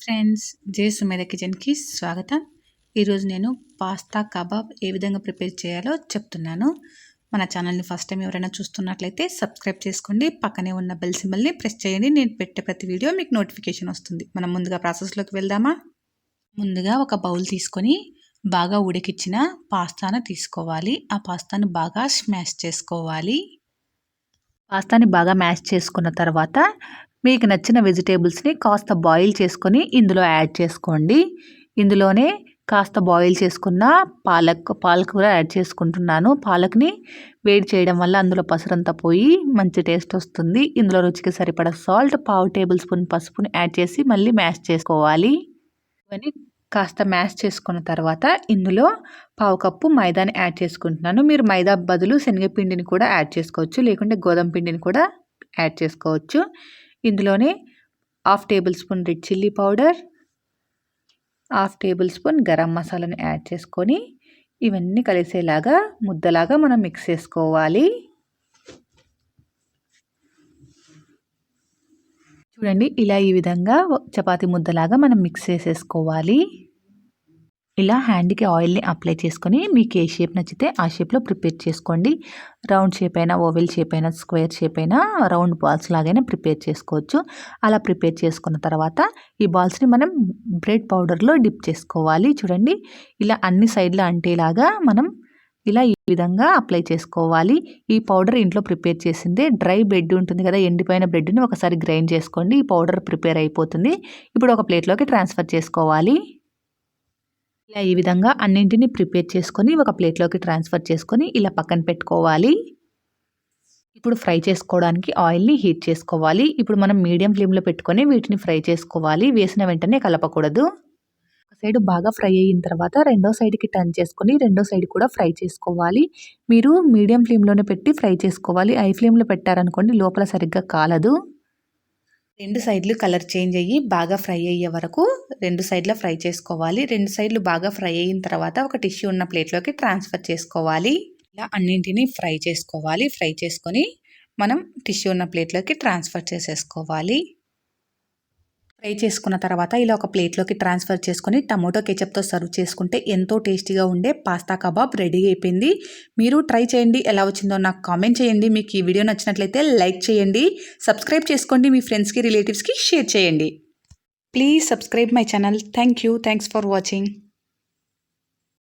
Friends, జయసుమేద కిచెన్కి స్వాగతం. ఈరోజు నేను పాస్తా కబాబ్ ఏ విధంగా ప్రిపేర్ చేయాలో చెప్తున్నాను. మన ఛానల్ని ఫస్ట్ టైం ఎవరైనా చూస్తున్నట్లయితే సబ్స్క్రైబ్ చేసుకోండి, పక్కనే ఉన్న బెల్ సింబల్ని ప్రెస్ చేయండి. నేను పెట్టే ప్రతి వీడియో మీకు నోటిఫికేషన్ వస్తుంది. మనం ముందుగా ప్రాసెస్లోకి వెళ్దామా? ముందుగా ఒక బౌల్ తీసుకొని బాగా ఉడికించిన పాస్తాను తీసుకోవాలి. ఆ పాస్తాను బాగా స్మాష్ చేసుకోవాలి. పాస్తాని బాగా మ్యాష్ చేసుకున్న తర్వాత మీకు నచ్చిన వెజిటేబుల్స్ని కాస్త బాయిల్ చేసుకొని ఇందులో యాడ్ చేసుకోండి. ఇందులోనే కాస్త బాయిల్ చేసుకున్న పాలక్ కూడా యాడ్ చేసుకుంటున్నాను. పాలక్ని వేడి చేయడం వల్ల అందులో పసరంతా పోయి మంచి టేస్ట్ వస్తుంది. ఇందులో రుచికి సరిపడా సాల్ట్, 1/2 టేబుల్ స్పూన్ పసుపుని యాడ్ చేసి మళ్ళీ మ్యాష్ చేసుకోవాలి. ఇవన్నీ కాస్త మ్యాష్ చేసుకున్న తర్వాత ఇందులో 1/2 కప్పు మైదాని యాడ్ చేసుకుంటున్నాను. మీరు మైదా బదులు శనగపిండిని కూడా యాడ్ చేసుకోవచ్చు, లేకుంటే గోధుమ పిండిని కూడా యాడ్ చేసుకోవచ్చు. ఇందులోనే 1/2 table spoon red chilli powder, 1/2 table spoon garam మసాలాని యాడ్ చేసుకొని ఇవన్నీ కలిసేలాగా ముద్దలాగా మనం మిక్స్ చేసుకోవాలి. చూడండి, ఇలా ఈ విధంగా చపాతీ ముద్దలాగా మనం మిక్స్ చేసేసుకోవాలి. ఇలా హ్యాండ్కి ఆయిల్ని అప్లై చేసుకొని మీకు ఏ షేప్ నచ్చితే ఆ షేప్లో ప్రిపేర్ చేసుకోండి. రౌండ్ షేప్ అయినా, ఓవెల్ షేప్ అయినా, స్క్వేర్ షేప్ అయినా, రౌండ్ బాల్స్ లాగైనా ప్రిపేర్ చేసుకోవచ్చు. అలా ప్రిపేర్ చేసుకున్న తర్వాత ఈ బాల్స్ని మనం బ్రెడ్ పౌడర్లో డిప్ చేసుకోవాలి. చూడండి, ఇలా అన్ని సైడ్లో అంటేలాగా మనం ఇలా ఈ విధంగా అప్లై చేసుకోవాలి. ఈ పౌడర్ ఇంట్లో ప్రిపేర్ చేసిందే. డ్రై బ్రెడ్ ఉంటుంది కదా, ఎండిపోయిన బ్రెడ్ని ఒకసారి గ్రైండ్ చేసుకోండి. ఈ పౌడర్ ప్రిపేర్ అయిపోతుంది. ఇప్పుడు ఒక ప్లేట్లోకి ట్రాన్స్ఫర్ చేసుకోవాలి. ఇలా ఈ విధంగా అన్నింటినీ ప్రిపేర్ చేసుకొని ఒక ప్లేట్లోకి ట్రాన్స్ఫర్ చేసుకొని ఇలా పక్కన పెట్టుకోవాలి. ఇప్పుడు ఫ్రై చేసుకోవడానికి ఆయిల్ని హీట్ చేసుకోవాలి. ఇప్పుడు మనం మీడియం ఫ్లేమ్లో పెట్టుకొని వీటిని ఫ్రై చేసుకోవాలి. వేసిన వెంటనే కలపకూడదు. ఒక సైడ్ బాగా ఫ్రై అయిన తర్వాత రెండో సైడ్కి టర్న్ చేసుకొని రెండో సైడ్ కూడా ఫ్రై చేసుకోవాలి. మీరు మీడియం ఫ్లేమ్లోనే పెట్టి ఫ్రై చేసుకోవాలి. హై ఫ్లేమ్లో పెట్టారనుకోండి లోపల సరిగ్గా కాలదు. రెండు సైడ్లు కలర్ చేంజ్ అయ్యి బాగా ఫ్రై అయ్యే వరకు రెండు సైడ్ల ఫ్రై చేసుకోవాలి. రెండు సైడ్లు బాగా ఫ్రై అయిన తర్వాత ఒక టిష్యూ ఉన్న ప్లేట్లోకి ట్రాన్స్ఫర్ చేసుకోవాలి. ఇలా అన్నింటినీ ఫ్రై చేసుకోవాలి. ఫ్రై చేసుకొని మనం టిష్యూ ఉన్న ప్లేట్లోకి ట్రాన్స్ఫర్ చేసేసుకోవాలి. ఫ్రై చేసుకున్న తర్వాత ఇలా ఒక ప్లేట్లోకి ట్రాన్స్ఫర్ చేసుకొని టమోటో కెచప్తో సర్వ్ చేసుకుంటే ఎంతో టేస్టీగా ఉండే పాస్తా కబాబ్ రెడీ అయిపోయింది. మీరు ట్రై చేయండి, ఎలా వచ్చిందో నాకు కామెంట్ చేయండి. మీకు ఈ వీడియో నచ్చినట్లయితే లైక్ చేయండి, సబ్స్క్రైబ్ చేసుకోండి, మీ ఫ్రెండ్స్కి రిలేటివ్స్కి షేర్ చేయండి. Please subscribe my channel. Thanks for watching.